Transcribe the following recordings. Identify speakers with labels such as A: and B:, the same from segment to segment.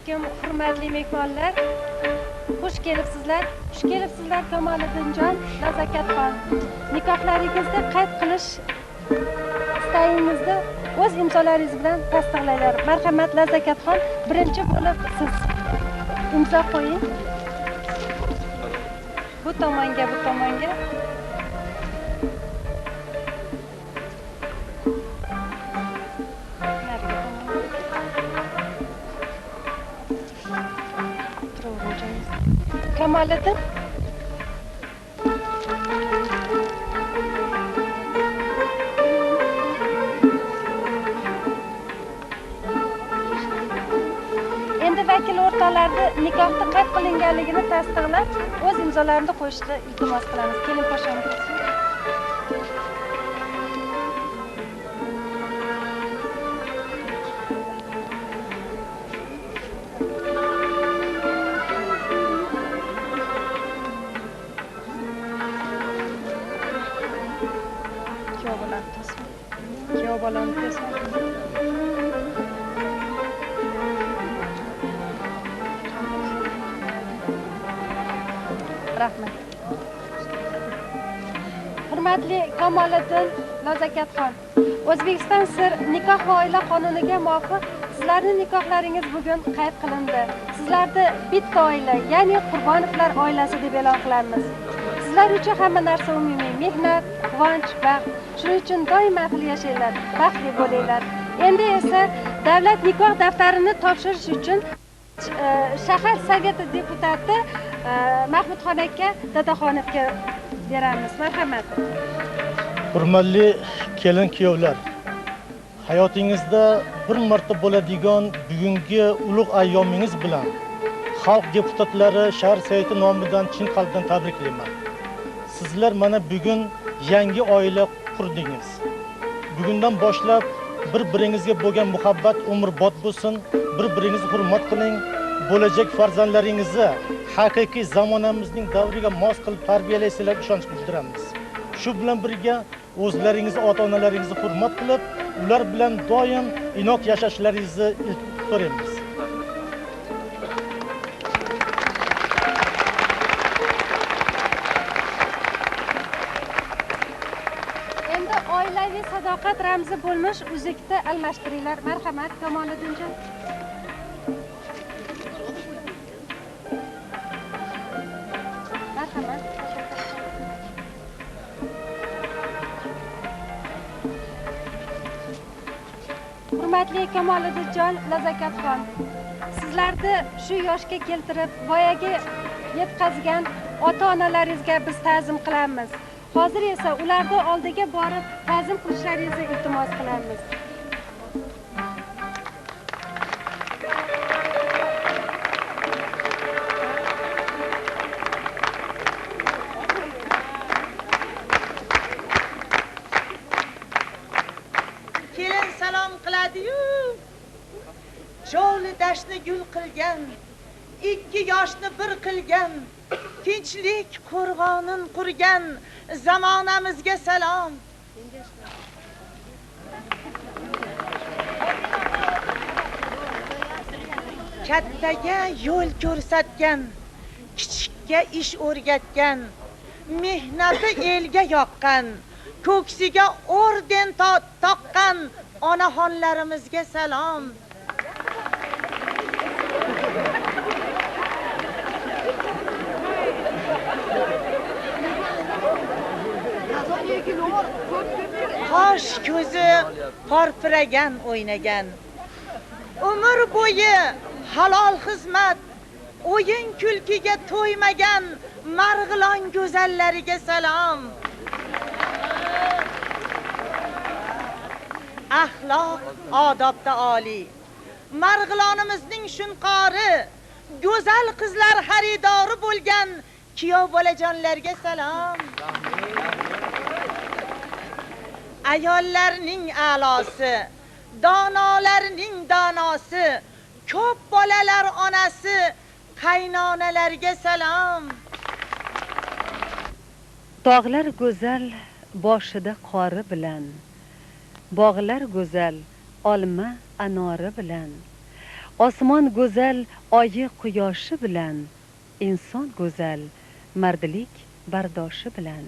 A: alaykum, hurmatli mehmonlar. Xush kelibsizlar. Xush kelibsizlar Kamoliddinjon, Nazokatxon. Nikohlaringizda qayd qilish istayingizni o'z imzolaringiz bilan tasdiqlanglar. Marhamat Nazokatxon, birinchi bo'lib siz imzo qo'ying. Bu tomonga, bu tomonga. Kamoliddin. Endi vakil o'rtoqlarni nikohda qayd qilinganligini tasdiqlab, o'z imzolarini qo'yishni iltimos qilamiz. Kelin posham. Rahmat. Hurmatli Kamoliddin, Nazokatxon, O'zbekiston Sir nikoh va oila qonuniga muvofiq sizlarning nikohlaringiz bugun qayd qilindi. Sizlarni bitta oila, ya'ni Qurbonovlar oilasi deb e'lon qilamiz. Sizlar uchun hamma narsa umumiy, mehnat, quvonch, baxt. Shuning uchun doim baxtli yashanglar, baxtli bo'linglar. Endi esa davlat nikoh daftarini topshirish uchun shahar soveti deputati Mahmudxon aka Dadaxonovga beramiz. Marhamat.
B: Hurmatli kelin kuyovlar, hayotingizda bir marta bo'ladigan bugungi ulug' ayyomingiz bilan xalq deputatlari shahar soveti nomidan chin qalbdan tabriklayman. Sizlar mana bugun yangi oila qurdingiz. Bugundan boshlab bir-biringizga bo'lgan muhabbat umrbod bo'lsin, bir-biringizni hurmat qiling. Bo'lajak farzandlaringizni haqiqiy zamonamizning davriga mos qilib tarbiyalaysizlar ishonch bildiramiz. Shu bilan birga o'zlaringizni, ota-onalaringizni hurmat qilib, ular bilan doim inoq yashashlaringizni iltimos so'raymiz.
A: Endi oilaviy sadoqat ramzi bo'lmish uzukni almashtiringlar. Marhamat, Kamoliddinjon. Hurmatli Kamoliddinjon, Nazokatxon, sizlarni shu yoshga keltirib, voyaga yetkazgan ota-onalaringizga biz ta'zim qilamiz. Hozir esa ularni oldiga borib ta'zim qilishlaringizni iltimos qilamiz.
C: Jo'li dashni gul qilgan, ikki yoshni bir qilgan, tinchlik qo'rg'onin qurgan zamonamizga salom. Kattaga yo'l ko'rsatgan, kichikka ish o'rgatgan, mehnati elga yoqqan, ko'ksiga orden taqqan onaxonlarimizga salom. Qosh ko'zi porpiragan o'ynagan, umr bo'yi halol xizmat, o'yin kulkiga to'ymagan Marg'ilon go'zallariga salom. Axloq odobda oliy, Marg'ilonimizning shunqori, go'zal qizlar xaridori bo'lgan kuyov bolajonlarga salom. Ayollarning a'losi, donolarning donosi, ko'p bolalar onasi, qaynonalarga salom.
D: Tog'lar go'zal boshida qori bilan, bog'lar go'zal olma anori bilan, Osmon go'zal oyi quyoshi bilan, inson go'zal mardlik bardoshi bilan.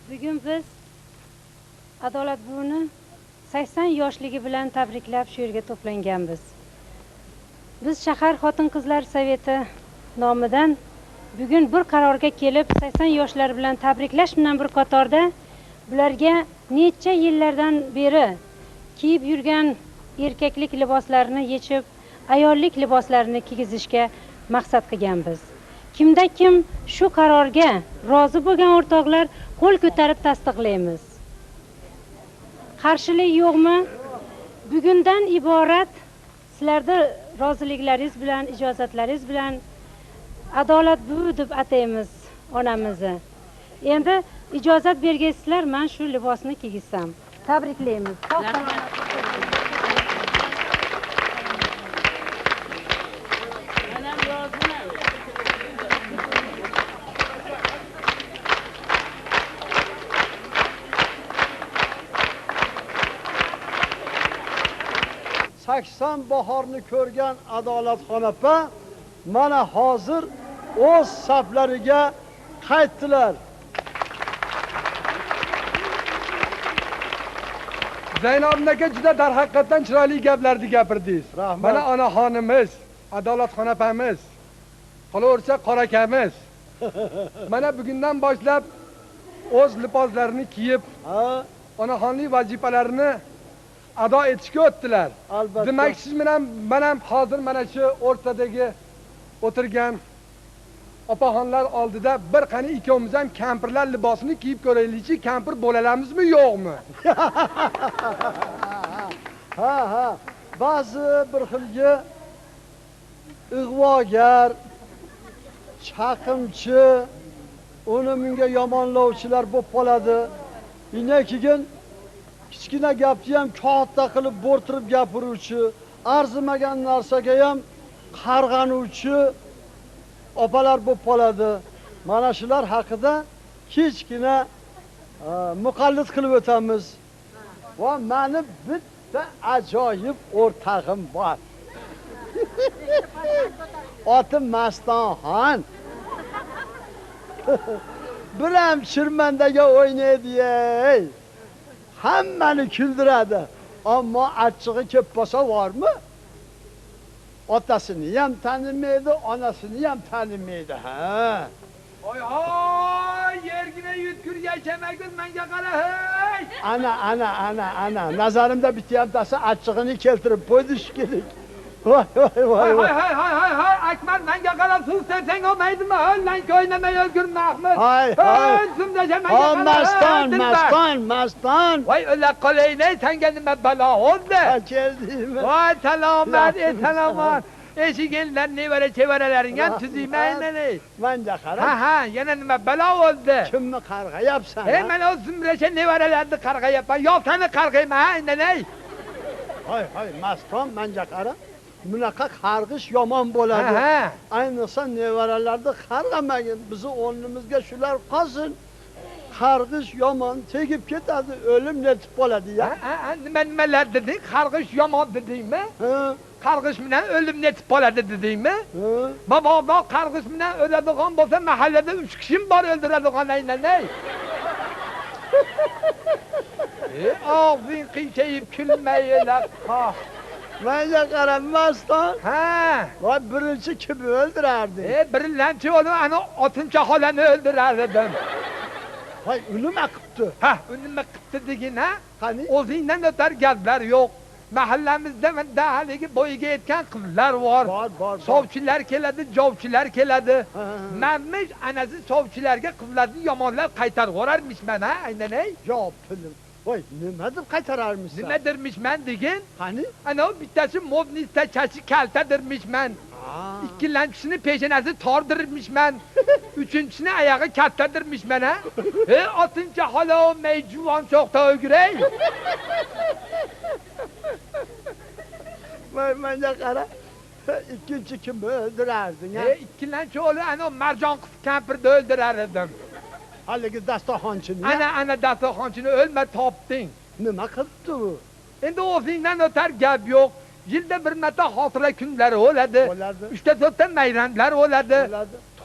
E: Bugun biz Adolat buvini 80 yoshligi bilan tabriklab shu yerga to'planganmiz. Biz shahar xotin-qizlar совeti nomidan bugun bir qarorga kelib 80 yoshlar bilan tabriklash bilan bir qatorda bularga necha yillardan beri kiyib yurgan erkaklik liboslarini yechib, ayollik liboslarini kiygizishga maqsad qilganmiz. Kimda kim shu qarorga rozi bo'lgan o'rtoqlar qo'l ko'tarib tasdiqlaymiz. Qarshilik yo'qmi? Bugundan iborat sizlarda roziliklaringiz bilan, ijozatlaringiz bilan Adolat buvi deb ataymiz onamizni. Endi ijozat bergaysizlar, men shu libosni kiygizsam. Tabriklaymiz.
F: 80 bahorni ko'rgan Adolatxon opa mana hozir o'z saflariga qaytdilar.
G: Zaynab aka juda darhaqiqatdan chiroyli gaplarni gapirdingiz.
F: Rahmat.
G: Mana onaxonimiz, Adolatxon opamiz, qolaversa qorakamiz. Mana bugundan boshlab o'z liboslarini kiyib, onaxonlik vazifalarini ado etishga o'tdilar.
F: Albatta.
G: Demak, siz bilan men ham hozir mana shu o'rtadagi o'tirgan opaxonlar oldida bir qani ikkovimiz ham kampirlar libosini kiyib ko'raylikchi, kampir bo'lalamizmi yo'qmi?
F: Ha, ba'zi bir xilga ig'vogar, chaqimchi, uni menga yomonlovchilar bo'lib qoladi. Keyin kichkina gapni ham katta qilib bo'rtirib gapiruvchi, arzimagan narsaga ham qarg'anuvchi opalar bo'lib qoladi. Mana shular haqida kichkina muqallid qilib o'tamiz. Va meni bitta ajoyib o'rtag'im bor. Oti Mastonxon. Biram Shirmandaga o'ynaydi-ey. Hammani kuldiradi. Ammo achchig'i ko'p bo'lsa bormi? Otasini ham tanimaydi, onasini ham tanimaydi, ha.
G: Hoy hoy, yergina yutgur yashamagun menga qara, hey!
F: Ana. Nazarimda bitta ham tasa achchig'ini keltirib qo'ydish kerak. Voy voy
G: Hay
F: voy.
G: Akmal menga qarab suv sepsang olmaydimi? O'ylang o'ynamay o'lgurma Ahmad.
F: Hay
G: Simdaja menga
F: Ha
G: qarab.
F: maston.
G: Voy o'la qolayne senga nima balo oldi?
F: Keldingmi?
G: Voy salomat, salomat. Eshiginglar nevara chevaralaring ham tuzaymanlar.
F: Menga qara.
G: Ha, yana nima balo oldi?
F: Kimni qarg'ayapsan?
G: Mana o zumracha nevaralarni qarg'ayapman. Yo seni qarg'ayman, ha, indamay.
F: Hay, maston menga qara. Bunaqa qarg'ish yomon bo'ladi.
G: Ha.
F: Ayniqsa nevaralarni qarg'amagin. Bizni o'rnimizga shular qolsin. Qarg'ish yomon, tegib ketadi, o'lim netib qoladi-ya.
G: Nimalar deding? Qarg'ish yomon dedingmi? Qarg'ish bilan o'lim netib qoladi dedingmi? Mabodo qarg'ish bilan o'ladigan bo'lsa, mahallada 3 kishim bor o'ldiradigan aylanay. Og'zing qiychayib kulmaylar.
F: Menga qara maston.
G: Ha.
F: Voy birinchi kim o'ldirardi?
G: Birinchi o'lim ana 6-chi xolani o'ldirardim.
F: Voy, nima qilibdi?
G: Ha, nima qilibdi degin ha?
F: Qani?
G: O'zingdan o'tar gaplar yo'q. Mahallamizda mana haligi bo'yiga yetgan qizlar bor.
F: Bor.
G: Sovchilar keladi, jovchilar keladi. Menmish anasi sovchilarga qizlarni yomonlab qaytarib yuborarmishman ha, aylanay.
F: Yo, pilim. Voy, nima deb qaytararmishsan?
G: Nima dermishman degin?
F: Qani?
G: Ana bittasi modnista chachi kaltadirmishman. Ikkinchisini peshonasi tordirmishman. Uchinchisini oyog'i kattadirmishman ha. 6-chi xola olmay juvon cho'qta o'giray.
F: Voy, menga qara. Ikkinchi kim o'ldirarding ha?
G: Ikkinchi o'g'li ana Marjon qiz kampirni o'ldirar edim.
F: Haligi dasturxonchini.
G: Ana dasturxonchini o'lma topding.
F: Nima qilibdi u?
G: Endi o'zingdan o'tar gap yo'q. Yilda bir marta xotira kunlari bo'ladi. 3-4ta mayramlar bo'ladi.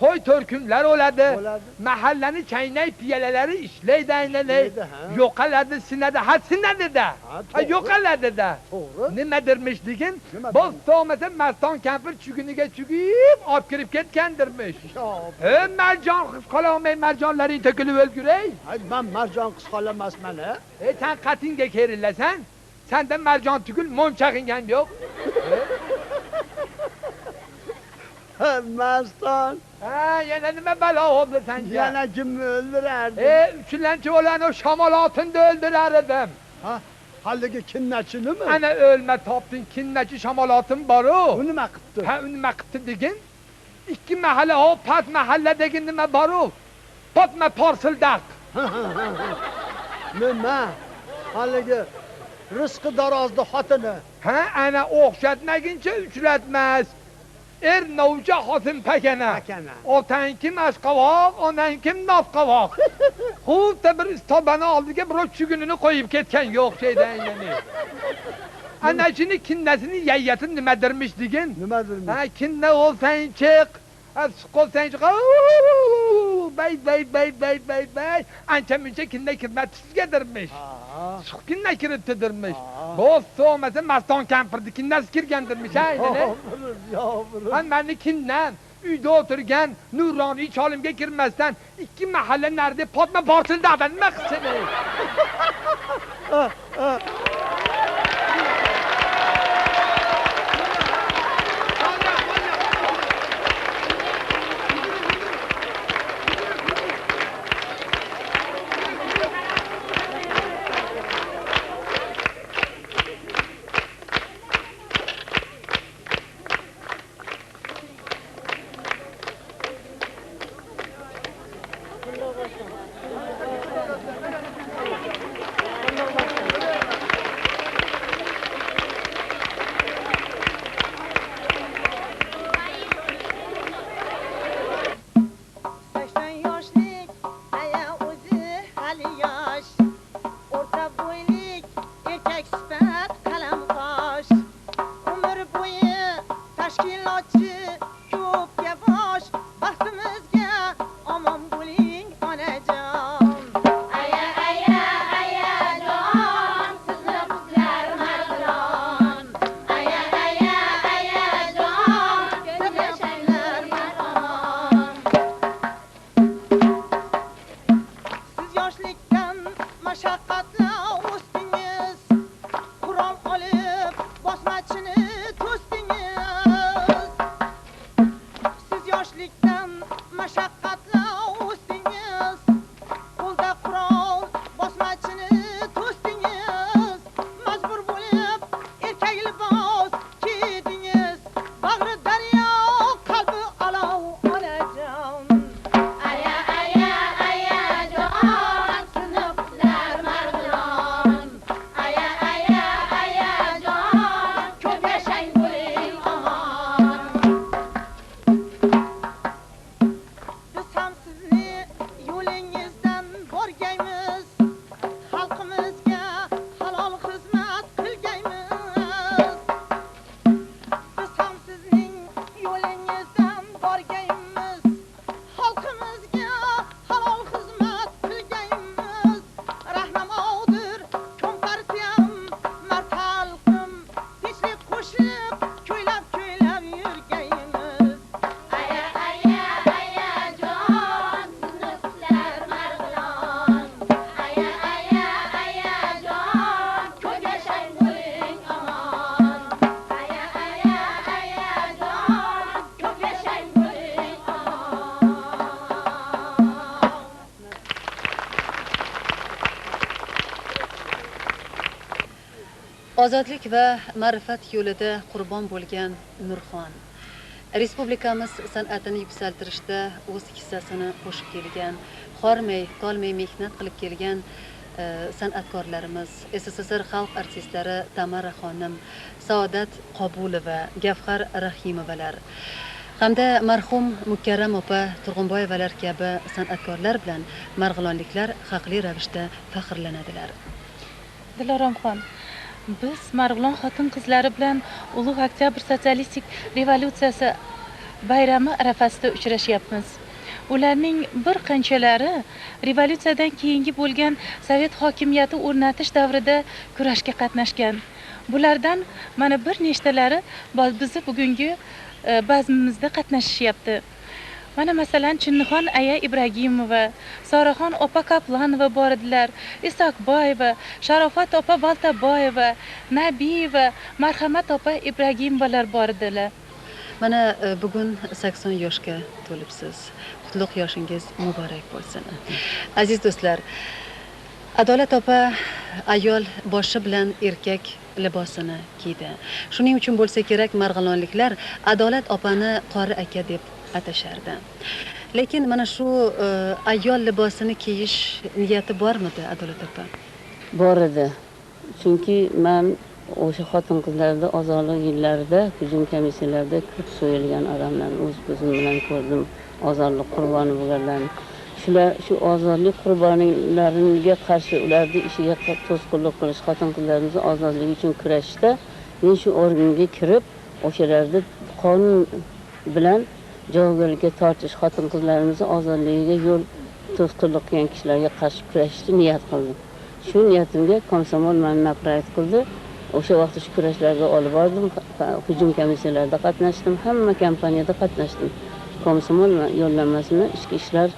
G: To'y to'rkunlar bo'ladi. Mahallani chaynay piyalalari ishlaydi aynalay. Yo'qaladi, sinadi. Ha, sinadi-da. Ha, yo'qaladi-da.
F: To'g'ri.
G: Nima dermish degin? Bo'z to'masa maston kampir chuguniga chugib, olib kirib ketgandirmish. Marjon qiz qola olmay marjonlaring to'kilib o'lguray.
F: Men marjon qiz qola emasman-a?
G: Sen qatinga kerillasan. Senda marjon tugul mo'mchag'ing ham yo'q.
F: Maston.
G: Ha, yana nima balo oldi senga?
F: Yana kimni o'ldirardi?
G: Uchinchi o'g'lani shamol otinda o'ldirar edim.
F: Ha, haligi kinnachinimi?
G: Ana o'lma topding, kinnachi shamol otin bor-ku.
F: U nima qilibdi?
G: Ha, nima qilibdi degin? Ikki mahalla, o pat mahalladagi nima bor-ku? Potma porsildaq.
F: Nima? Haligi rizqi darozli xotini.
G: Ha, ana o'xshatmaguncha uchratmas. Novcha xotin pakana. Otang kim ashqavoq, onang kim nofqavoq. Xuddi bir istobani oldiga birov chugunini qo'yib ketgan yo'q şeyda aylanay. Ana shuni kinnasini yayyatin nima dermish degin?
F: Nima dermish?
G: Ha, kinna olsang chiq, siqolsang chiq. Bay. Ancha-muncha kinna kirmatisizga dermish. Suqkinna kiritdirmish. Bo'z so'masa maston kampirni kinnasi kirgandirmish aylanay. Meni kinnam uyda o'tirgan nuroniy cholimga kirmasdan 2 mahalla narida potma borsildaqda nima qilsin?
D: ozodlik va ma'rifat yo'lida qurbon bo'lgan Nurxon. Respublikamiz san'atini yuksaltirishda o'z hissasini qo'shib kelgan, hormay, qolmay mehnat qilib kelgan san'atkorlarimiz, SSSR xalq artistlari Tamara xonim, Saodat Qobulova, Gavhar Rahimovalar hamda marhum Mukarram opa Turg'unboyevalar kabi san'atkorlar bilan marg'ilonliklar haqli ravishda faxrlanadilar.
H: Diloromxon, biz Marg'ilon xotin-qizlari bilan Ulug' Oktyabr sotsialistik revolyutsiyasi bayrami arafasida uchrashyapmiz. Ularning bir qanchalari revolyutsiyadan keyingi bo'lgan Sovet hokimiyati o'rnatish davrida kurashga qatnashgan. Bulardan mana bir nechtalari bizni bugungi bazmimizda qatnashishyapti. Mana masalan Chinnixon aya Ibragimova, Soraxon opa Kaplanova bor edilar, Isokboyeva, Sharofat opa Baltaboyeva, Nabiyeva, Marhamat opa Ibragimovalar bor edilar.
D: Mana bugun 80 yoshga to'libsiz. Qutlug' yoshingiz muborak bo'lsin. Aziz do'stlar, Adolat opa ayol boshi bilan erkak libosini kiydi. Shuning uchun bo'lsa kerak marg'ilonliklar Adolat opani Qori aka deb atashardi. Lekin mana shu ayol libosini kiyish niyati bormidi Adolat opa?
I: Bor edi. Chunki men o'sha xotin-qizlarda ozodlik yillarida hujum komissiyalarida ko'p so'yilgan odamlarni o'z ko'zim bilan ko'rdim. Ozodlik qurboni bo'lganlarni. Shular shu ozodlik qurbonlariga qarshi ularning ishiga to'sqinlik qilish, xotin-qizlarimizni ozodligi uchun kurashishda men shu organga kirib, o'shalarni qonun bilan javobgarlikka tortish, xotin-qizlarimizni ozodligiga yo'l to'sqinlik qilgan kishilarga qarshi kurashishni niyat qildim. Shu niyatimga komsomol meni nafrat qildi. O'sha vaqtda shu kurashlarga olib bordim, hujum komissiyalarida qatnashdim, hamma kampaniyada qatnashdim. Komsomol yo'llanmasini ichki ishlar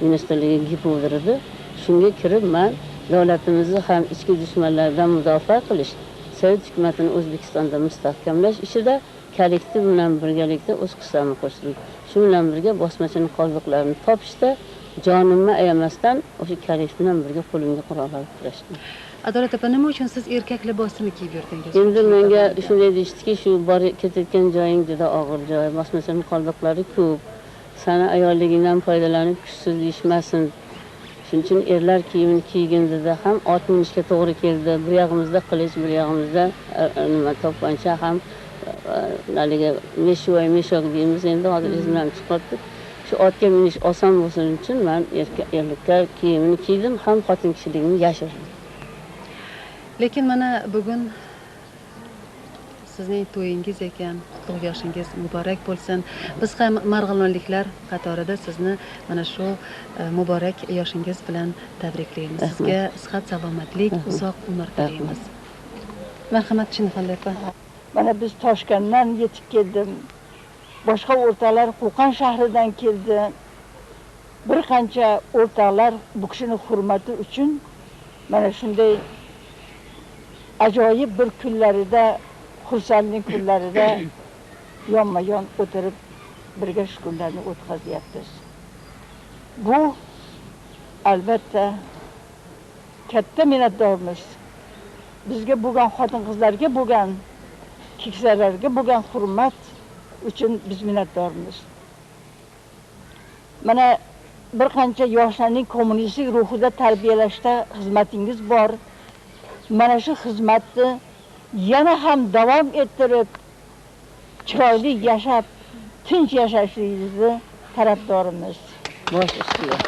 I: ministrligiga yubordi. Shunga kirib men davlatimizni ham ichki dushmanlardan mudofaa qilish, Sovet hukumatini O'zbekistonda mustahkamlash ishida kollektiv bilan birgalikda o'z hissamni qo'shdim. Shu bilan birga bosmachining qoldiqlarini topishda jonimni ayamasdan o'sha kollektiv bilan birga qo'limga qurol olib kurashdim.
D: Adolat opa, nima uchun siz erkak libosini kiyib yurdingiz?
I: Endi menga shunday deyishdiki, shu borib ketayotgan joying juda og'ir joy, bosmachining qoldiqlari ko'p. Sana ayolligingdan foydalanib kuchsizlashmasin. Shuning uchun erlar kiyimini kiygin dedi. Ham ot minishga to'g'ri keldi. Bir yog'imizda qilich, bir yog'imizda nima to'pponcha ham naliga meshok deymiz. Endi hozir esimdan chiqibdi. Shu otga minish oson bo'lsin uchun men erlikka kiyimini kiydim, ham xotin kishiligimni yashirdim.
D: Lekin mana bugun sizning to'yingiz ekan, qutlug' yoshingiz muborak bo'lsin. Biz ham marg'ilonliklar qatorida sizni mana shu muborak yoshingiz bilan tabriklaymiz. Sizga sihat, salomatlik, uzoq umr tilaymiz. Marhamat Chinnixon opa.
J: Mana biz Toshkentdan yetib keldim. Boshqa o'rtalar Qo'qon shahridan keldi. Bir qancha o'rtalar bu kishining hurmati uchun mana shunday ajoyib bir kunlarida, xursandlik kunlarida yonma-yon o'tirib birga shu kunlarni o'tkazyapmiz. Bu albatta katta minnatdormiz. Bizga bo'lgan xotin-qizlarga bo'lgan, keksalarga bo'lgan hurmat uchun biz minnatdormiz. Mana bir qancha yoshlarning kommunistik ruhida tarbiyalashda xizmatingiz bor. Mana shu xizmatni yana ham davom ettirib, chiroyli yashab, tinch yashashingizni tarafdorimiz.
I: Bosh ustiga.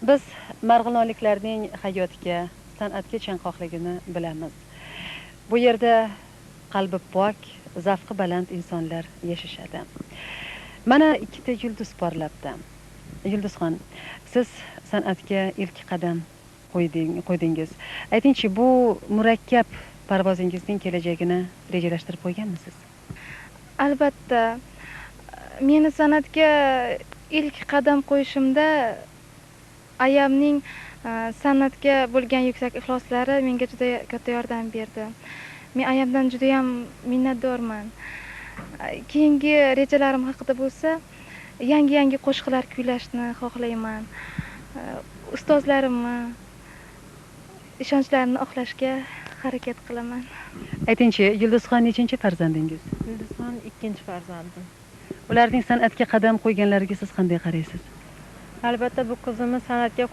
D: Biz marg'ilonliklarning hayotiga, san'atga chanqoqligini bilamiz. Bu yerda qalbi pok, zavqi baland insonlar yashashadi. Mana ikkita yulduz porlabdi. Yulduzxon, siz san'atga ilk qadam qo'ydingiz. Aytingchi, bu murakkab parvozingizning kelajagini rejalashtirib qo'yganmisiz?
K: Albatta. Meni san'atga ilk qadam qo'yishimda ayamning san'atga bo'lgan yuksak ixloslari menga juda katta yordam berdi. Men ayamdan juda ham minnatdorman. Keyingi rejalarim haqida bo'lsa, yangi qo'shiqlar kuylashni xohlayman. Ustozlarimni ishonchlarini oqlashga harakat qilaman.
D: Aytingchi, Yulduzxon nechinchi farzandingiz?
H: Yulduzxon ikkinchi farzandim.
D: Ularning san'atga qadam qo'yganlariga siz qanday qaraysiz?
H: Albatta bu qizimiz san'atga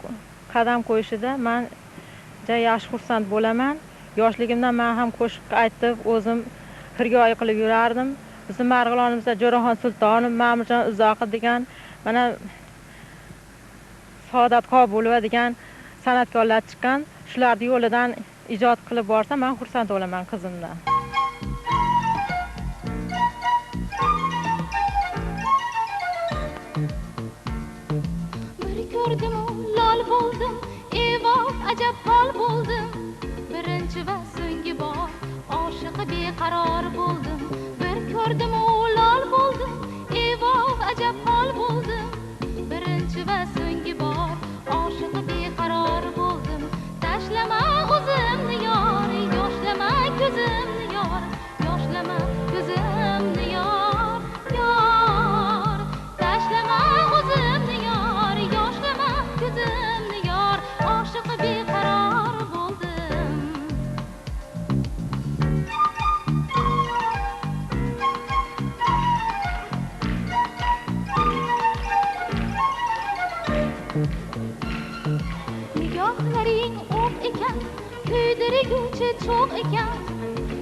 H: qadam qo'yishida men juda yaxshi xursand bo'laman. Yoshligimdan men ham qo'shiq aytib, o'zim hirgoyi qilib yurardim. Bizning Marg'ilonimizda Jo'raxon Sultonov, Ma'murjon Uzoqov degan mana Saodat Qobulova degan san'atkorlar chiqqan. Shularning yo'lidan ijod qilib borsa, men xursand bo'laman qizimdan.
L: Bir ko'rdim, lol bo'ldim, evoh ajab hol bo'ldim. Birinchi va so'nggi bor oshiq beqaror bo'ldim. Bir ko'rdim, lol bo'ldim, evoh ajab hol bo'ldim. Birinchi va so'nggi bor oshiq beqaror bo'ldim. Tashlama o'zimni yor, yoshlama ko'zimni yor, yoshlama ko'zimni yor, yor. Tashlama o'zimni yor, yoshlama ko'zimni yor, oshiq beqaror bo'ldim. Nigohlaring o'q ekan, kuydirguvchi cho'q ekan.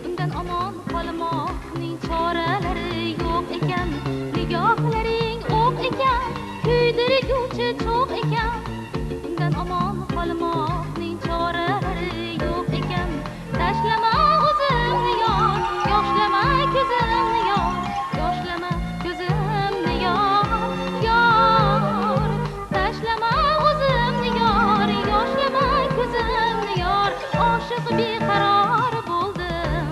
L: Undan omon qolmoqning choralari yo'q ekan. Nigohlaring o'q ekan, kuydirguvchi cho'q ekan. Undan omon qolmoqning choralari yo'q ekan. Tashlama o'zimni yor, yoshlama ko'zimni yor, yoshlama ko'zimni yor, yor. Tashlama o'zimni yor, yoshlama ko'zimni yor, oshiq beqaror bo'ldim.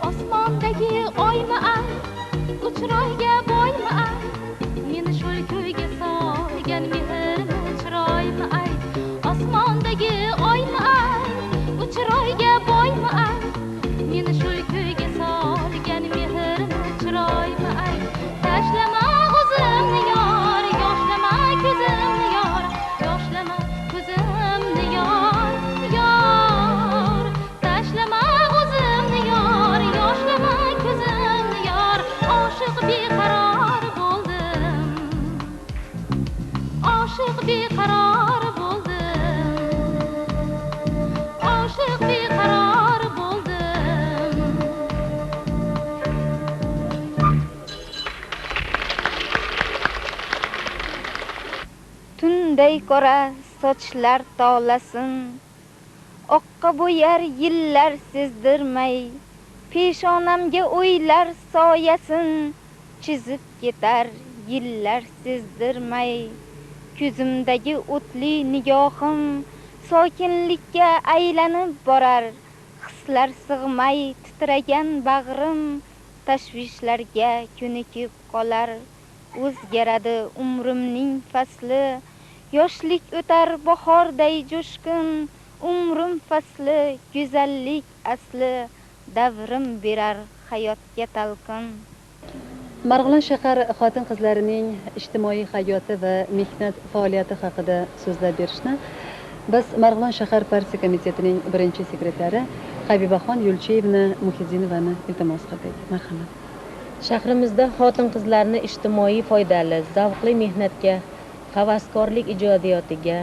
L: Osmondagi oymi ay, uchiroyga boymi ay, meni shul ko'yga solgan mehrli chiroymi ay. Osmondagi oymi ay, uchiroyga boymi ay, meni shul ko'yga solgan mehrli chiroymi ay. Tashlama o'zimni yor, yoshlama ko'zimni yor, yoshlama ko'zimni yor, yor. Tashlama o'zimni yor, yoshlama ko'zimni yor, oshiq beqaror bo'ldim. Oshiq beqaror bo'ldim. Oshiq beqaror bo'ldim.
K: Tunday qora sochlar tolasin, oqqa bo'yar yillar sezdirmay, peshonamga o'ylar soyasin, chizib ketar yillar sezdirmay. Ko'zimdagi o'tli nigohim sokinlikka aylanib borar, hislar sig'may titragan bag'rim tashvishlarga ko'nikib qolar. O'zgaradi umrimning fasli, yoshlik o'tar bahorday jo'shqin, umrim fasli, go'zallik asli, davrim berar hayotga talqin.
D: Marg'ilon shahar xotin-qizlarining ijtimoiy hayoti va mehnat faoliyati haqida so'zlab berishni biz Marg'ilon shahar partiya komitetining birinchi sekretari Habibaxon Yo'lchiyevna Muhizzinovani iltimos qildik. Marhamat.
M: Shahrimizda xotin-qizlarni ijtimoiy foydali, zavqli mehnatga, havaskorlik ijodiyotiga,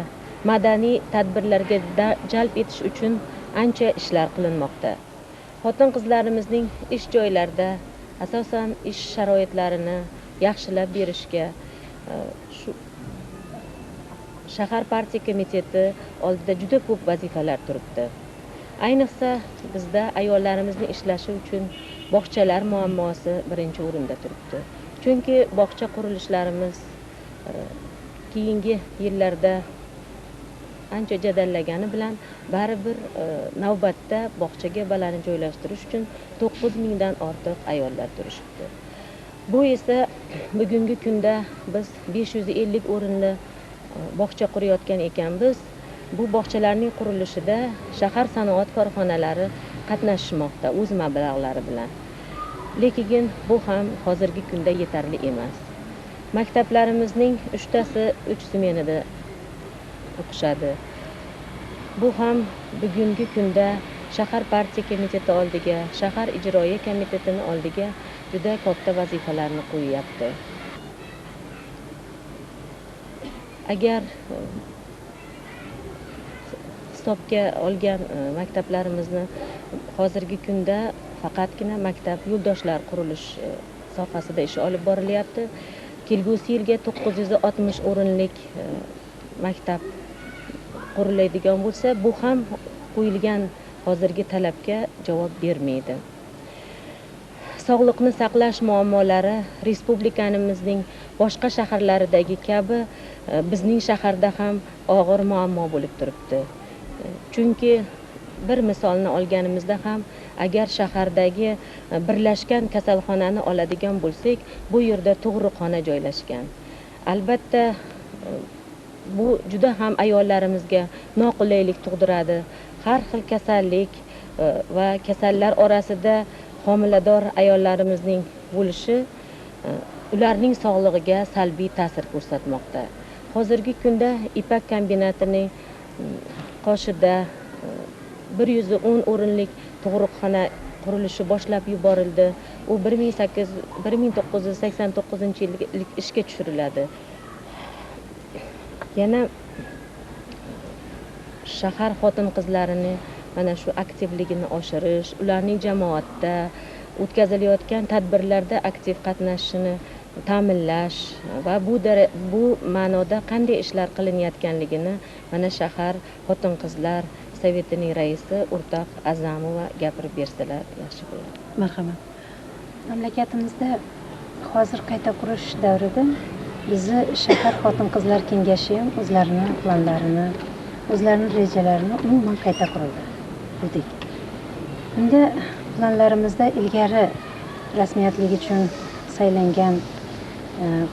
M: madaniy tadbirlarga jalb etish uchun ancha ishlar qilinmoqda. Xotin-qizlarimizning ish joylarida asosan ish sharoitlarini yaxshilab berishga shu shahar partiya komiteti oldida juda ko'p vazifalar turibdi. Ayniqsa bizda ayollarimizni ishlashi uchun bog'chalar muammosi birinchi o'rinda turibdi. Chunki bog'cha qurilishlarimiz keyingi yillarda ancha jadallagani bilan baribir navbatda bog'chaga balani joylashtirish uchun 9000 dan ortiq ayollar turishibdi. Bu esa bugungi kunda biz 550 o'rinli bog'cha qurayotgan ekanmiz. Bu bog'chalarning qurilishida shahar sanoat korxonalari qatnashmoqda o'z mablag'lari bilan. lekin bu ham hozirgi kunda yetarli emas. Maktablarimizning 3tasi 3 smenada o'qishadi. Bu ham bugungi kunda shahar partiya komiteti oldiga, shahar ijroiya komitetining oldiga juda katta vazifalarni qo'yyapti. Agar hisobga olgan maktablarimizni hozirgi kunda faqatgina maktab yo'ldoshlar qurilish sohasida ish olib borilyapti. Kelgusi yilga 960 o'rinlik maktab quriladigan bo'lsa, bu ham qo'yilgan hozirgi talabga javob bermaydi. Sog'liqni saqlash muammolari respublikamizning boshqa shaharlaridagi kabi bizning shaharda ham og'ir muammo bo'lib turibdi. Chunki bir misolni olganimizda ham agar shahardagi birlashgan kasalxonani oladigan bo'lsak, bu yerda tug'ruqxona joylashgan. Albatta bu juda ham ayollarimizga noqulaylik tug'diradi. Har xil kasallik va kasallar orasida homilador ayollarimizning bo'lishi ularning sog'lig'iga salbiy ta'sir ko'rsatmoqda. Hozirgi kunda Ipak kombinatining qoshida 110 o'rinlik tug'ruqxona qurilishi boshlab yuborildi. U 1989-yilda ishga tushiriladi. Yana shahar xotin-qizlarini mana shu aktivligini oshirish, ularning jamoatda o'tkazilayotgan tadbirlarda aktiv qatnashishini ta'minlash va bu ma'noda qanday ishlar qilinayotganligini mana shahar xotin-qizlar Совetining raisi o'rtoq Azamova gapirib bersalar yaxshi bo'ladi.
E: Marhamat. Mamlakatimizda hozir qayta qurish davrida bizni shahar xotin-qizlar kengashi ham o'zlarining planlarini, o'zlarining rejalarini umuman qayta qurdik. Bunda planlarimizda ilgari rasmiyatligi uchun saylangan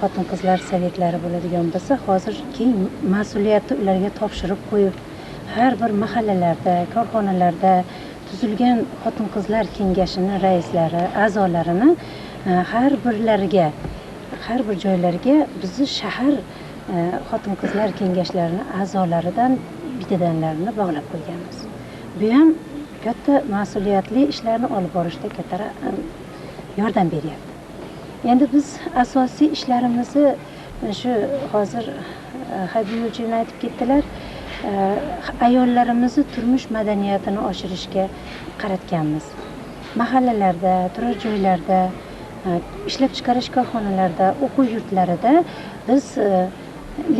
E: xotin-qizlar sovetlari bo'ladigan bo'lsa, hozir keng mas'uliyatni ularga topshirib qo'yib, har bir mahallalarda, korxonalarda tuzilgan xotin-qizlar kengashining raislari, a'zolarini har bir joylarga bizni shahar xotin-qizlar kengashlarining a'zolaridan bittadanlarini bog'lab qo'yganmiz. Bu ham katta mas'uliyatli ishlarni olib borishda katta yordam beryapti. Endi biz asosiy ishlarimizni shu hozir Habibulloh aytib ketdilar, ayollarimizni turmush madaniyatini oshirishga qaratganmiz. Mahallalarda, turar joylarda, ishlab chiqarish korxonalarida, o'quv yurtlarida biz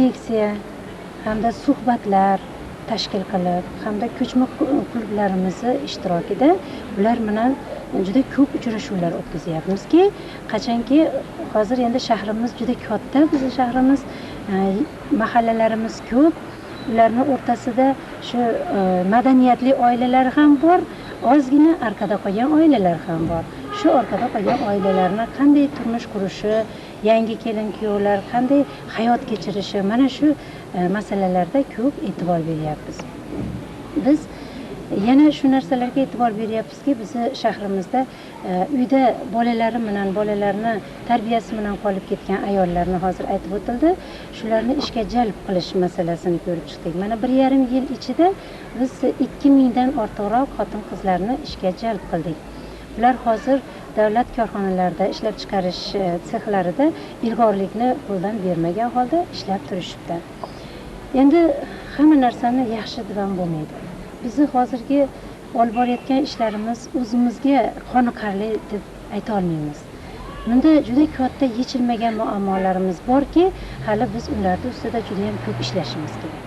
E: leksiya hamda suhbatlar tashkil qilib, hamda ko'chma klublarimizni ishtirokida ular bilan juda ko'p uchrashuvlar o'tkazyapmizki, qachonki hozir endi shahrimiz juda katta, bizning shahrimiz, mahallalarimiz ko'p. Ularning o'rtasida shu madaniyatli oilalar ham bor, ozgina orqada qolgan oilalar ham bor. Shu orqada qolgan oilalarni qanday turmush qurishi, yangi kelin-kuyovlar qanday hayot kechirishi, mana shu masalalarda ko'p e'tibor beryapmiz. Biz yana shu narsalarga e'tibor beryapmizki, bizni shahrimizda uyda bolalari bilan, bolalarni tarbiyasi bilan qolib ketgan ayollarni hozir aytib o'tildi, shularni ishga jalb qilish masalasini ko'rib chiqdik. Mana 1,5 yil ichida biz 2000 dan ortiqroq xotin-qizlarni ishga jalb qildik. Ular hozir davlat korxonalarida, ishlab chiqarish sexlarida ilg'orlikni qo'ldan bermagan holda ishlab turishibdi. Endi hamma narsani yaxshi deb ham bo'lmaydi. Bizni hozirgi olib borayotgan ishlarimiz o'zimizga qoniqarli deb ayta olmaymiz. Bunda juda katta yechilmagan muammolarimiz borki, hali biz ularda ustida juda ham ko'p ishlashimiz kerak.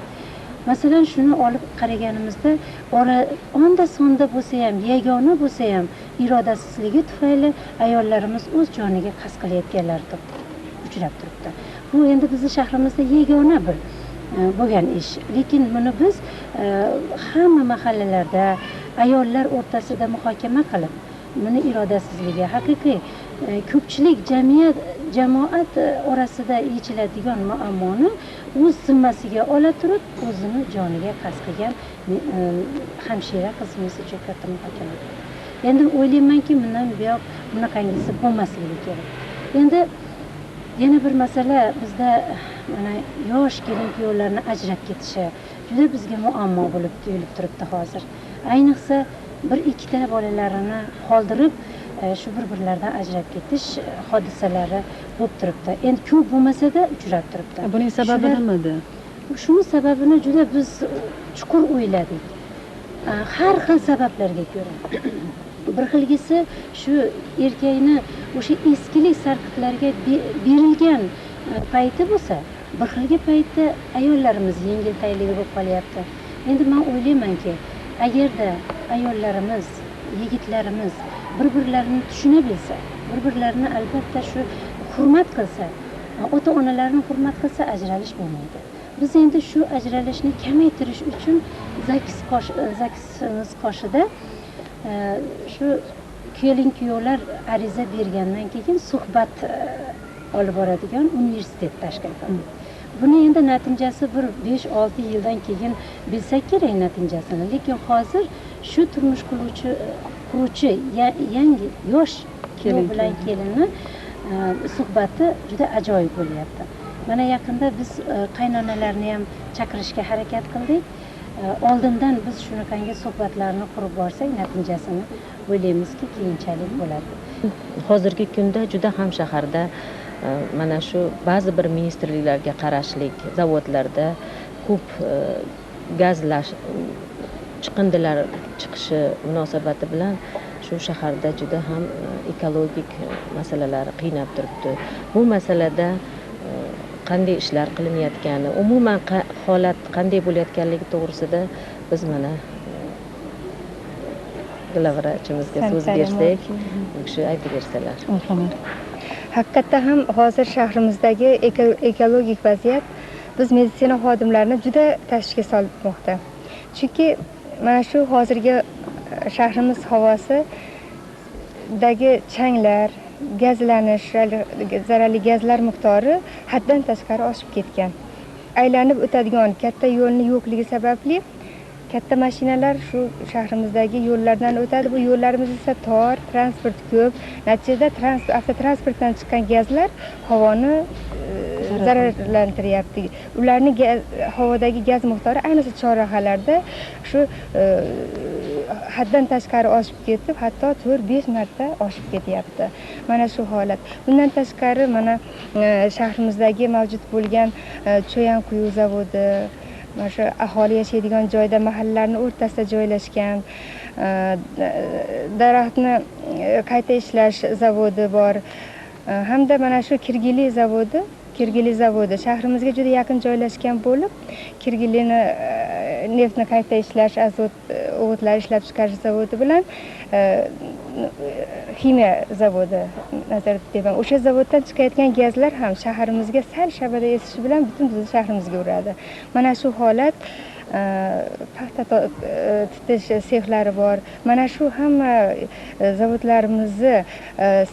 E: Masalan, shuni olib qaraganimizda, onda sonda bo'lsa ham, yagona bo'lsa ham, irodasizligi tufayli ayollarimiz o'z joniga qasd qilayotganlar uchrab turibdi. Bu endi bizning shahrimizda yagona bir bo'lgan ish. Lekin buni biz hamma mahallalarda ayollar o'rtasida muhokama qilib, buni irodasizligi haqiqiy ko'pchilik jamoat orasida yechiladigan muammoni o'z zimmasiga ola turib, o'zini joniga qasd qilgan hamshira qizimiz uchun katta muhokama. Endi o'ylaymanki, bundan buyoq bunaqangisi bo'lmasligi kerak. Endi yana bir masala bizda mana yosh kelin-kuyovlarni ajrab ketishi juda bizga muammo bo'lib tuyulib turibdi hozir. Ayniqsa bir ikkita bolalarini qoldirib shu bir-birlaridan ajrab ketish hodisalari bo'lib turibdi. Endi ko'p bo'lmasa-da uchrab turibdi.
D: Buning sababi nimada?
E: Shuni sababini juda biz chuqur o'yladik. Har xil sabablarga ko'ra. Bir xilgisi shu erkakni o'sha eskilik sarqitlarga berilgan payti bo'lsa, bir xilgi paytda ayollarimiz yengiltayligi bo'lib qolyapti. Endi men o'ylaymanki, agarda ayollarimiz, yigitlarimiz bir-birlarini tushuna bilsa, bir-birlarini albatta shu hurmat qilsa, ota-onalarini hurmat qilsa ajralish bo'lmaydi. Biz endi shu ajralishni kamaytirish uchun zaksimiz qoshida shu kelin-kuyovlar ariza bergandan keyin suhbat olib boradigan universitet tashkil qildik. Buni endi natijasi bir 5-6 yildan keyin bilsak kerak natijasini. Lekin hozir shu turmush quruvchi yangi yosh kelin bilan kelinni suhbati juda ajoyib bo'lyapti. Mana yaqinda biz qaynonalarni ham chaqirishga harakat qildik. Oldindan biz shunaqangi suhbatlarni qurib borsak, natijasini o'ylaymizki, keyinchalik bo'ladi.
M: Hozirgi kunda juda ham shaharda mana shu ba'zi bir ministrliklarga qarashlik zavodlarda ko'p gazlash chiqindilar chiqishi munosabati bilan shu shaharda juda ham ekologik masalalar qiynab turibdi. Bu masalada qanday ishlar qilinayotgani, umuman holat qanday bo'layotganligi to'g'risida biz mana glavvrachimizga so'z bersak, u kishi aytib bersalar.
N: Haqiqatda ham hozir shahrimizdagi ekologik vaziyat biz meditsina xodimlarini juda tashvishga solmoqda. Chunki mana shu hozirgi shahrimiz havosidagi changlar, gazlanish, zararli gazlar miqdori haddan tashqari oshib ketgan. Aylanib o'tadigan katta yo'lning yo'qligi sababli katta mashinalar shu shahrimizdagi yo'llardan o'tadi. Bu yo'llarimiz esa tor, transport ko'p. Natijada avtotransportdan chiqqan gazlar havoni zararlantiryapti. Ularning havodagi gaz miqdori ayniqsa chorrahalarda shu haddan tashqari oshib ketib, hatto 4-5 marta oshib ketyapti. Mana shu holat. Bundan tashqari mana shahrimizdagi mavjud bo'lgan Cho'yan quyi zavodi, mana shu aholi yashaydigan joyda mahallalarning o'rtasida joylashgan daraxtni qayta ishlash zavodi bor. Hamda mana shu Kirgili zavodi shahrimizga juda yaqin joylashgan bo'lib, Kirgilini neftni qayta ishlash, azot o'g'itlar ishlab chiqarish zavodi bilan ximiya zavodi nazarda tutaman. O'sha zavoddan chiqayotgan gazlar ham shaharimizga sal shabada esishi bilan butun shahrimizga uradi. Mana shu holat paxta titish sexlari bor. Mana shu hamma zavodlarimizni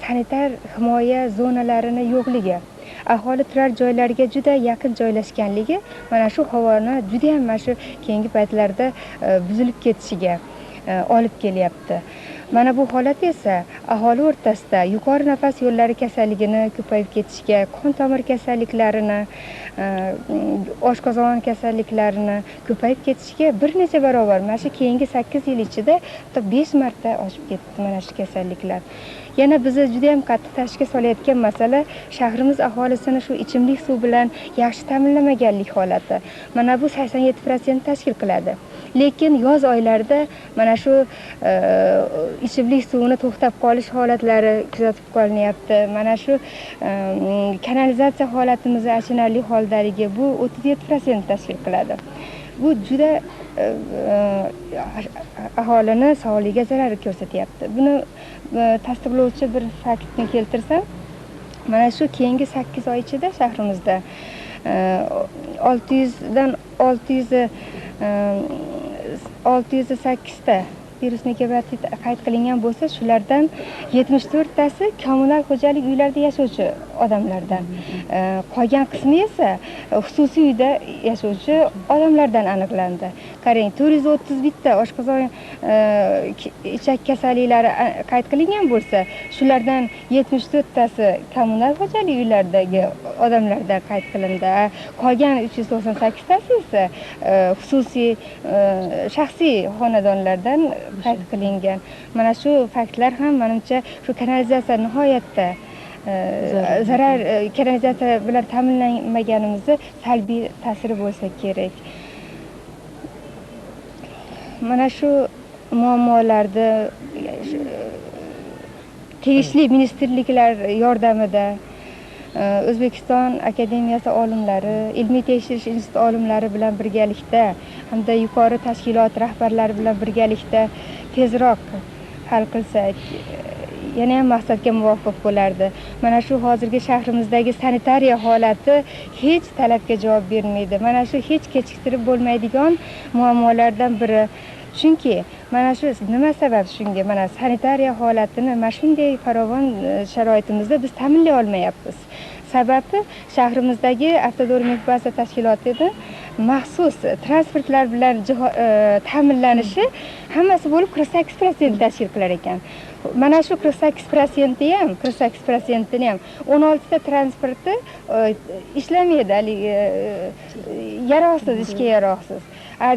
N: sanitar himoya zonalarini yo'qligi, aholi turar joylariga juda yaqin joylashganligi mana shu havoni juda ham mana shu keyingi paytlarda buzilib ketishiga olib kelyapti. Mana bu holat esa aholi o'rtasida yuqori nafas yo'llari kasalligini ko'payib ketishiga, qon tomir kasalliklarini, oshqozon kasalliklarini ko'payib ketishiga bir necha barobar, mana shu keyingi 8 yil ichida hatto 5 marta oshib ketdi mana shu kasalliklar. Yana bizni juda ham qattiq tashvishga solayotgan masala shahrimiz aholisini shu ichimlik suv bilan yaxshi ta'minlamaganlik holati. Mana bu 87% tashkil qiladi. Lekin yoz oylarida mana shu ichimlik suvini to'xtab qolish holatlari kuzatib qolinyapti. Mana shu kanalizatsiya holatimiz achinarli holdaligi bu 37% tashkil qiladi. Bu juda aholini sog'ligiga zarar ko'rsatyapti. Buni tasdiqlovchi bir faktni keltirsam, mana shu keyingi 8 oy ichida shahrimizda 608 ta virus negativ qayd qilingan bo'lsa, shulardan 74tasi kommunal xo'jalik uylarida yashovchi odamlardan. Qolgan qismi esa xususiy uyda yashovchi odamlardan aniqlandi. Qarang, 431 ta oshqozon ichak kasalliklari qayd qilingan bo'lsa, shulardan 74tasi kommunal xo'jalik uylaridagi odamlardan qayd qilindi. Qolgan 398tasi esa xususiy shaxsiy xonadonlardan qayd qilingan. Mana shu faktlar ham menimcha shu kanalizatsiya nihoyatda zarar kanalizatsiya bilan ta'minlanmaganimizni salbiy ta'siri bo'lsa kerak. Mana shu muammolarni tegishli ministerliklar yordamida O'zbekiston Akademiyasi olimlari, ilmiy tekshirish instituti olimlari bilan birgalikda hamda yuqori tashkilot rahbarlari bilan birgalikda tezroq hal qilsak, yana ham maqsadga muvofiq bo'lardi. Mana shu hozirgi shahrimizdagi sanitariya holati hech talabga javob bermaydi. Mana shu hech kechiktirib bo'lmaydigan muammolardan biri. Chunki mana shu nima sabab shunga? Mana sanitariya holatini mana shunday farovon sharoitimizda biz ta'minlay olmayapmiz. Sababi shahrimizdagi avtodor mehbasa tashkilotida maxsus transportlar bilan ta'minlanishi hammasi bo'lib 48% tashkil qilar ekan. Mana shu 48%ni ham 16 ta transporti ishlamaydi, haligi yaroqsiz, ishga yaroqsiz.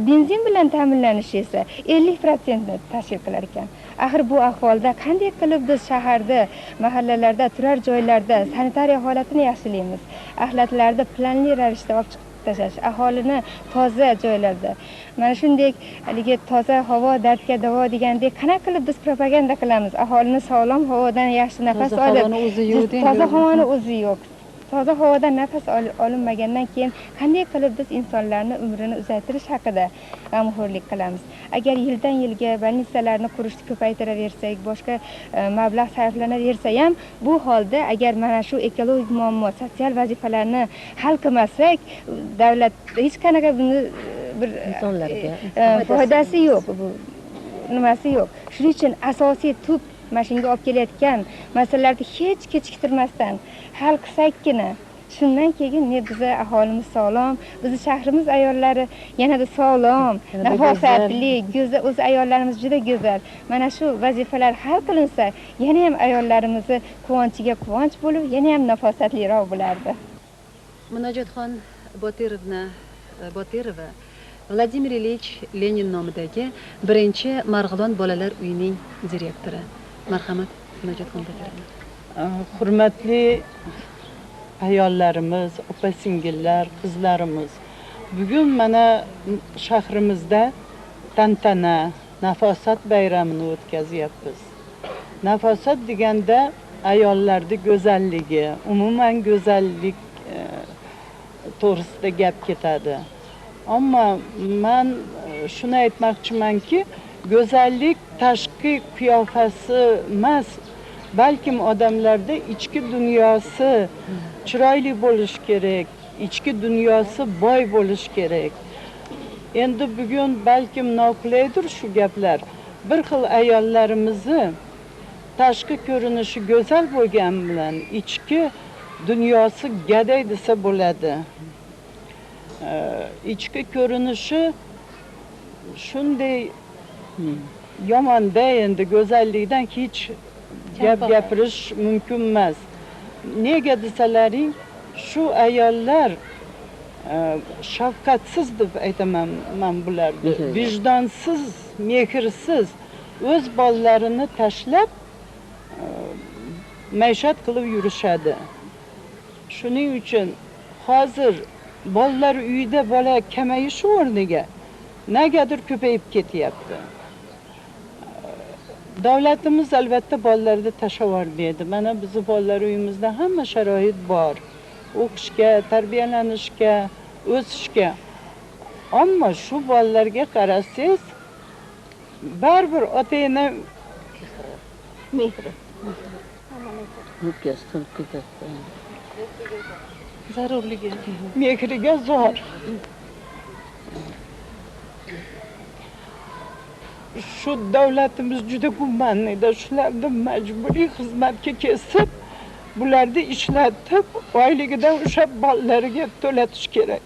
N: Benzin bilan ta'minlanishi esa 50% ni tashkil qilar ekan. Axir bu ahvolda qanday qilib biz shaharda, mahallalarda, turar joylarda sanitariya holatini yaxshilaymiz? Axlatlarni planli ravishda olib chiqib tashlash, aholini toza joylarda. Mana shunday haligi toza havo dardga davo degandek qanaqa qilib biz propaganda qilamiz? Aholini sog'lom havodan yaxshi nafas olib, toza havoni o'zi yo'q. Toza havodan nafas olinmagandan keyin qanday qilib biz insonlarning umrini uzaytirish haqida g'amxo'rlik qilamiz? Agar yildan yilga bolnitsalarni qurishni ko'paytiraversak, boshqa mablag' sarflanaversa ham, bu holda agar mana shu ekologik muammo, sotsial vazifalarni hal qilmasak, davlat hech qanaqa buni bir insonlarga foydasi yo'q, bu nimasi yo'q. Shuning uchun asosiy tub mashinaga olib kelayotgan masalalarni hech kechiktirmasdan hal qilsakkina, shundan keyin bizni aholimiz sog'lom, bizni shahrimiz ayollari yanada sog'lom, nafosatli, go'zal, o'z ayollarimiz juda go'zal. Mana shu vazifalar hal qilinsa, yana ham ayollarimizni quvonchiga quvonch bo'lib, yana ham nafosatliroq bo'lardi.
D: Munojotxon Botirova Vladimir Ilich Lenin nomidagi birinchi Marg'ilon bolalar uyining direktori. Marhamat, Munojotxon Botirova.
O: Hurmatli ayollarimiz, opa-singillar, qizlarimiz, bugun mana shahrimizda tantana, nafosat bayramini o'tkazyapmiz. Nafosat deganda ayollarning go'zalligi, umuman go'zallik to'g'risida gap ketadi. Ammo men shuni aytmoqchimanki, go'zallik tashqi qiyofasi emas, balkim odamlarda ichki dunyosi chiroyli bo'lish kerak, ichki dunyosi boy bo'lish kerak. Endi bugun balkim noqulaydir shu gaplar. Bir xil ayollarimizni tashqi ko'rinishi go'zal bo'lgani bilan ichki dunyosi gaday desa bo'ladi. Ichki ko'rinishi shunday yomonda, endi go'zallikdan hech gap gapirish mumkin emas. Nega desalaring, shu ayollar shafqatsiz deb aytaman men bularni. Vijdonsiz, mehrsiz o'z bolalarini tashlab maishat qilib yurishadi. Shuning uchun hozir bolalar uyida bola kamayishi o'rniga negadir ko'payib ketyapti. Davlatimiz albatta bolalarni tashlab deydi. Mana bizning bolalar uyimizda hamma sharoit bor. O'qishga, tarbiyalanishga, o'sishga. Ammo shu bolalarga qarasangiz, baribir ota-ona mehri. Zarurligi. Mehriga zor. shu davlatimiz juda gummanida, shularni majburiy xizmatga kesib, bularni ishlatib, oyligidan o'sha bolalariga to'latish kerak.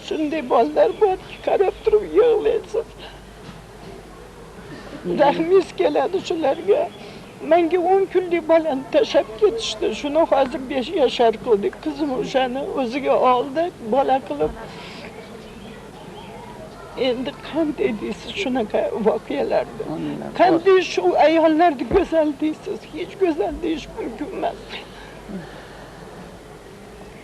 O: Shunday bolalar borki, qarab turib yig'laysiz. Rahmingiz keladi shularga. Menga 10 kunlik bolani tashlab ketishdi. Shuni hozir 5 yashar qildik. Qizim o'shani o'ziga oldi, bola qilib. Endi qanday deysiz shunaqa voqealarda? Qanday shu ayollarni go'zal deysiz? Hech go'zal deyish mumkin emas.